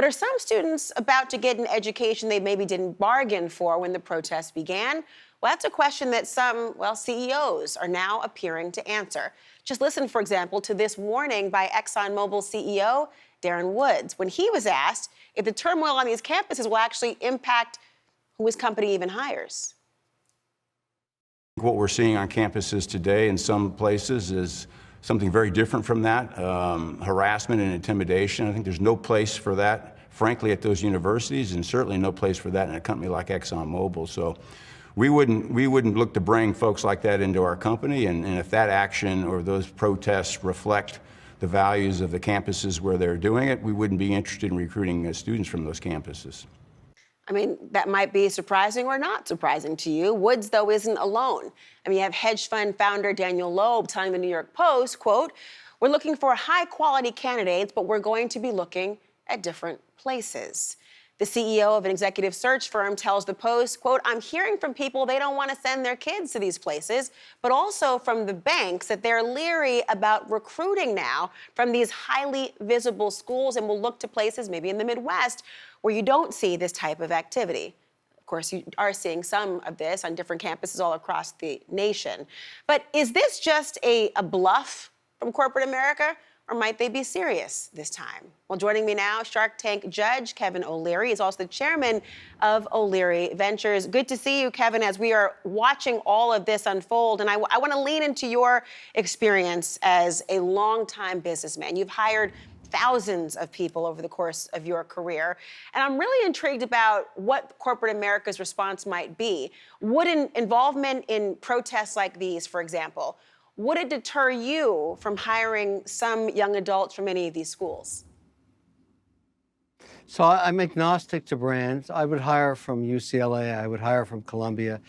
are some students about to get an education they maybe didn't bargain for when the protests began? Well, that's a question that some, CEOs are now appearing to answer. Just listen, for example, to this warning by ExxonMobil CEO Darren Woods when he was asked if the turmoil on these campuses will actually impact who his company even hires. What we're seeing on campuses today in some places is something very different from that, harassment and intimidation. I think there's no place for that, frankly, at those universities, and certainly no place for that in a company like ExxonMobil. So we wouldn't look to bring folks like that into our company, and if that action or those protests reflect the values of the campuses where they're doing it, we wouldn't be interested in recruiting students from those campuses. I mean, that might be surprising or not surprising to you. Woods, though, isn't alone. I mean, you have hedge fund founder Daniel Loeb telling the New York Post, quote, "We're looking for high-quality candidates, but we're going to be looking at different places." The CEO of an executive search firm tells the Post, quote, "I'm hearing from people they don't want to send their kids to these places, but also from the banks that they're leery about recruiting now from these highly visible schools and will look to places maybe in the Midwest where you don't see this type of activity." Of course, you are seeing some of this on different campuses all across the nation. But is this just a bluff from corporate America? Or might they be serious this time? Well, joining me now, Shark Tank judge Kevin O'Leary is also the chairman of O'Leary Ventures. Good to see you, Kevin, as we are watching all of this unfold. And I want to lean into your experience as a longtime businessman. You've hired thousands of people over the course of your career. And I'm really intrigued about what corporate America's response might be. Would an involvement in protests like these, for example, would it deter you from hiring some young adults from any of these schools? So I'm agnostic to brands. I would hire from UCLA. I would hire from Columbia.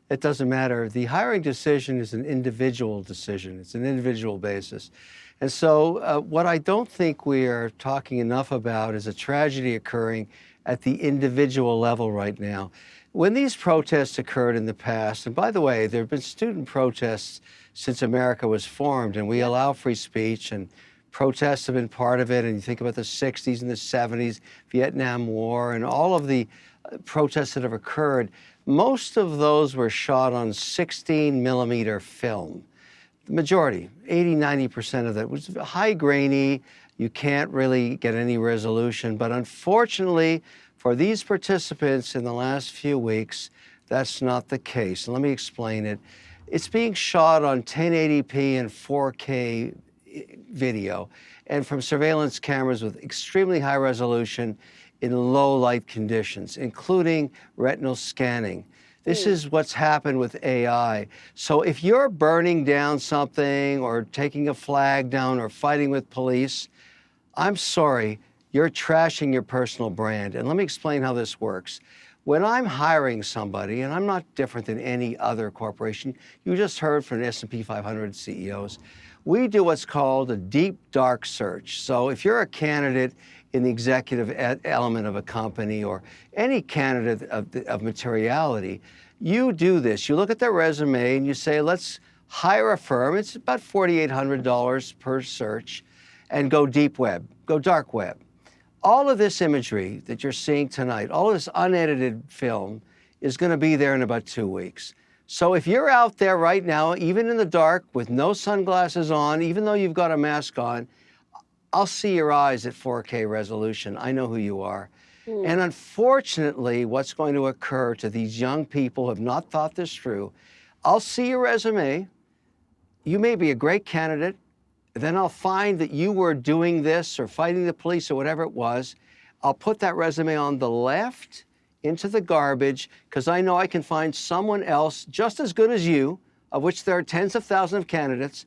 It doesn't matter. The hiring decision is an individual decision. It's an individual basis. And so what I don't think we are talking enough about is a tragedy occurring at the individual level right now. When these protests occurred in the past, and by the way, there have been student protests since America was formed, and we allow free speech, and protests have been part of it. And you think about the 60s and the 70s, Vietnam War, and all of the protests that have occurred, most of those were shot on 16 millimeter film. The majority, 80, 90% of that was high grainy. You can't really get any resolution. But unfortunately, for these participants in the last few weeks, that's not the case. And let me explain it. It's being shot on 1080p and 4K video, and from surveillance cameras with extremely high resolution in low light conditions, including retinal scanning. This is what's happened with AI. So if you're burning down something or taking a flag down or fighting with police, I'm sorry, you're trashing your personal brand. And let me explain how this works. When I'm hiring somebody, and I'm not different than any other corporation, you just heard from the S&P 500 CEOs, we do what's called a deep, dark search. So if you're a candidate in the executive element of a company or any candidate of materiality, you do this. You look at their resume and you say, let's hire a firm. It's about $4,800 per search, and go deep web, go dark web. All of this imagery that you're seeing tonight, all of this unedited film is going to be there in about 2 weeks. So if you're out there right now, even in the dark with no sunglasses on, even though you've got a mask on, I'll see your eyes at 4K resolution. I know who you are. And unfortunately, what's going to occur to these young people who have not thought this through, I'll see your resume. You may be a great candidate. Then I'll find that you were doing this or fighting the police or whatever it was. I'll put that resume on the left into the garbage because I know I can find someone else just as good as you, of which there are tens of thousands of candidates,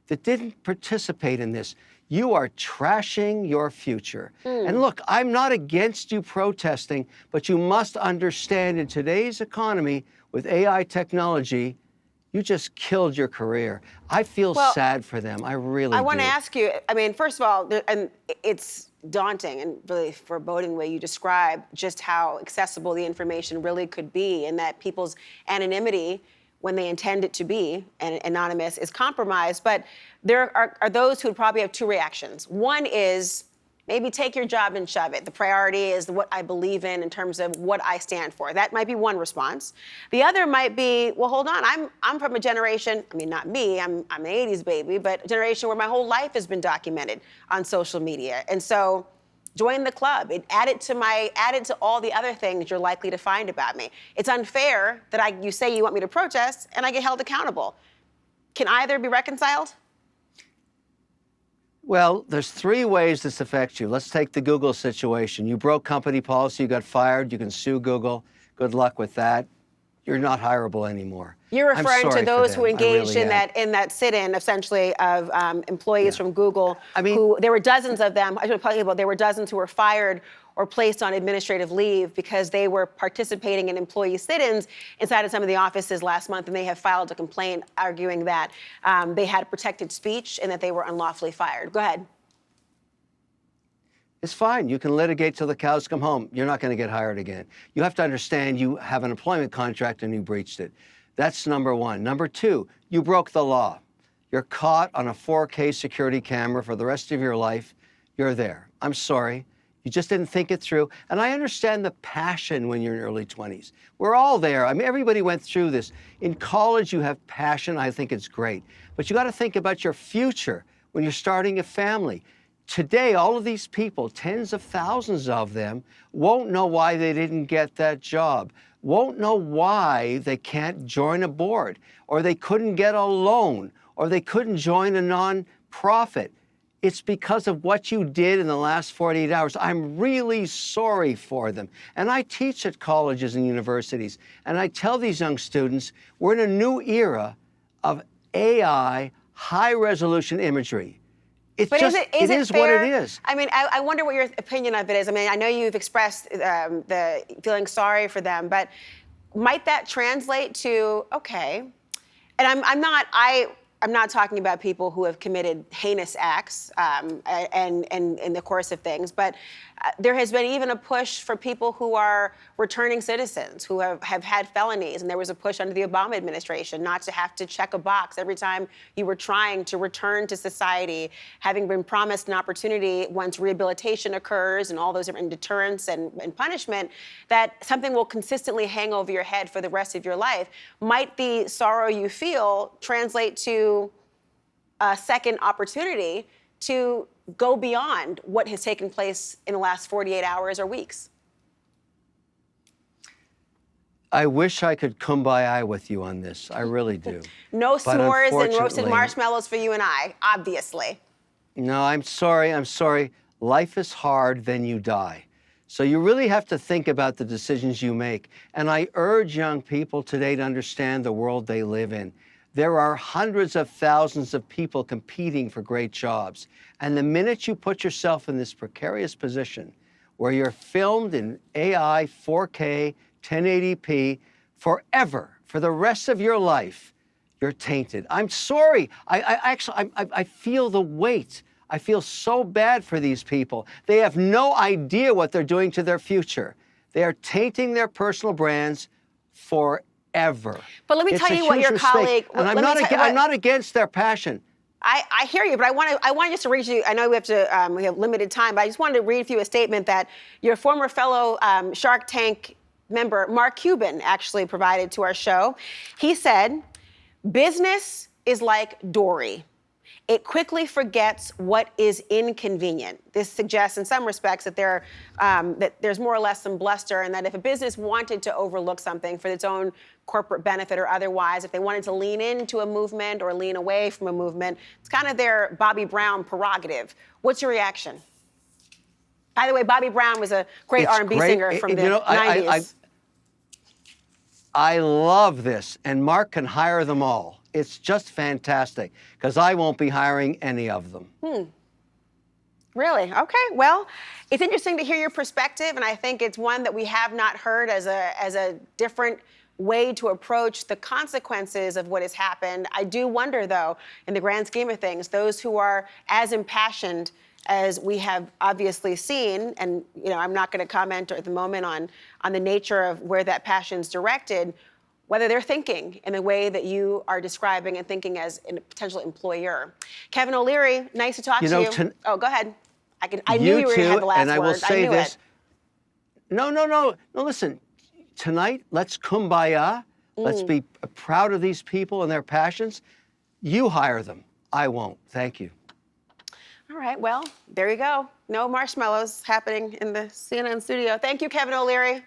that didn't participate in this. You are trashing your future. And look, I'm not against you protesting, but you must understand in today's economy with AI technology, you just killed your career. I feel sad for them. I really do. I want to ask you, I mean, first of all, and it's daunting and really foreboding the way you describe just how accessible the information really could be, and that people's anonymity, when they intend it to be anonymous, is compromised. But there are those who would probably have two reactions. One is, maybe take your job and shove it. The priority is what I believe in terms of what I stand for. That might be one response. The other might be, well, hold on, I'm from a generation, I mean, not me, I'm an 80s baby, but a generation where my whole life has been documented on social media. And so join the club. Add it to all the other things you're likely to find about me. It's unfair that you say you want me to protest and I get held accountable. Can either be reconciled? Well, there's 3 ways this affects you. Let's take the Google situation. You broke company policy, you got fired, you can sue Google. Good luck with that. You're not hireable anymore. You're I'm referring sorry to for those them. who I engaged really in am. that sit-in, essentially, of employees from Google. I mean, there were dozens of them. I should tell you about. There were dozens who were fired or placed on administrative leave because they were participating in employee sit-ins inside of some of the offices last month, and they have filed a complaint arguing that they had protected speech and that they were unlawfully fired. Go ahead. It's fine. You can litigate till the cows come home. You're not going to get hired again. You have to understand you have an employment contract and you breached it. That's number 1. Number 2, you broke the law. You're caught on a 4K security camera for the rest of your life. You're there. I'm sorry. You just didn't think it through. And I understand the passion when you're in your early 20s. We're all there. I mean, everybody went through this. In college, you have passion. I think it's great. But you got to think about your future when you're starting a family. Today, all of these people, tens of thousands of them, won't know why they didn't get that job, won't know why they can't join a board, or they couldn't get a loan, or they couldn't join a nonprofit. It's because of what you did in the last 48 hours. I'm really sorry for them. And I teach at colleges and universities, and I tell these young students, we're in a new era of AI, high-resolution imagery. It is fair? what it is. I mean, I wonder what your opinion of it is. I mean, I know you've expressed the feeling sorry for them, but might that translate to, okay, and I'm not talking about people who have committed heinous acts and in the course of things, but there has been even a push for people who are returning citizens who have had felonies, and there was a push under the Obama administration not to have to check a box every time you were trying to return to society, having been promised an opportunity once rehabilitation occurs and all those different deterrence and punishment, that something will consistently hang over your head for the rest of your life. Might the sorrow you feel translate to a second opportunity to go beyond what has taken place in the last 48 hours or weeks? I wish I could kumbaya with you on this. I really do. No But s'mores and roasted unfortunately- marshmallows for you and I, obviously. No, I'm sorry. I'm sorry. Life is hard, then you die. So you really have to think about the decisions you make. And I urge young people today to understand the world they live in. There are hundreds of thousands of people competing for great jobs. And the minute you put yourself in this precarious position where you're filmed in AI, 4K, 1080p, forever, for the rest of your life, you're tainted. I'm sorry. I feel the weight. I feel so bad for these people. They have no idea what they're doing to their future. They are tainting their personal brands forever. But let me tell you what your colleague. And I'm not against their passion. I hear you, but I want just to read you. I know we have limited time, but I just wanted to read you a statement that your former fellow Shark Tank member Mark Cuban actually provided to our show. He said, "Business is like Dory. It quickly forgets what is inconvenient." This suggests, in some respects, that there's more or less some bluster, and that if a business wanted to overlook something for its own corporate benefit or otherwise, if they wanted to lean into a movement or lean away from a movement, it's kind of their Bobby Brown prerogative. What's your reaction? By the way, Bobby Brown was a great R&B singer from the 90s. I love this, and Mark can hire them all. It's just fantastic, because I won't be hiring any of them. Really? Okay. Well, it's interesting to hear your perspective, and I think it's one that we have not heard as a different way to approach the consequences of what has happened. I do wonder, though, in the grand scheme of things, those who are as impassioned as we have obviously seen, and I'm not going to comment at the moment on the nature of where that passion's directed, whether they're thinking in the way that you are describing and thinking as a potential employer. Kevin O'Leary, nice to talk to you. Oh, go ahead. I knew you were going to have the last and I will word. say knew this. it. No, listen. Tonight, let's kumbaya. Let's be proud of these people and their passions. You hire them. I won't. Thank you. All right, well, there you go. No marshmallows happening in the CNN studio. Thank you, Kevin O'Leary.